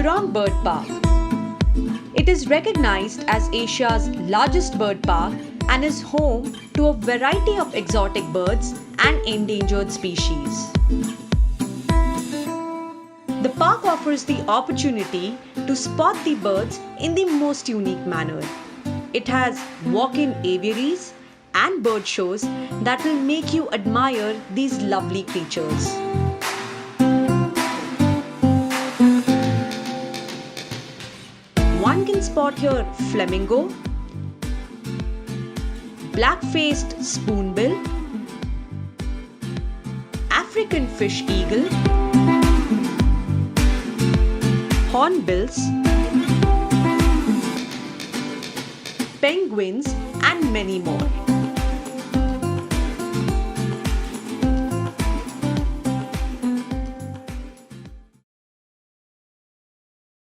Jurong Bird Park. It is recognized as Asia's largest bird park and is home to a variety of exotic birds and endangered species. The park offers the opportunity to spot the birds in the most unique manner. It has walk-in aviaries and bird shows that will make you admire these lovely creatures. One can spot here Flamingo, black-faced spoonbill, African fish eagle, hornbills, penguins and many more.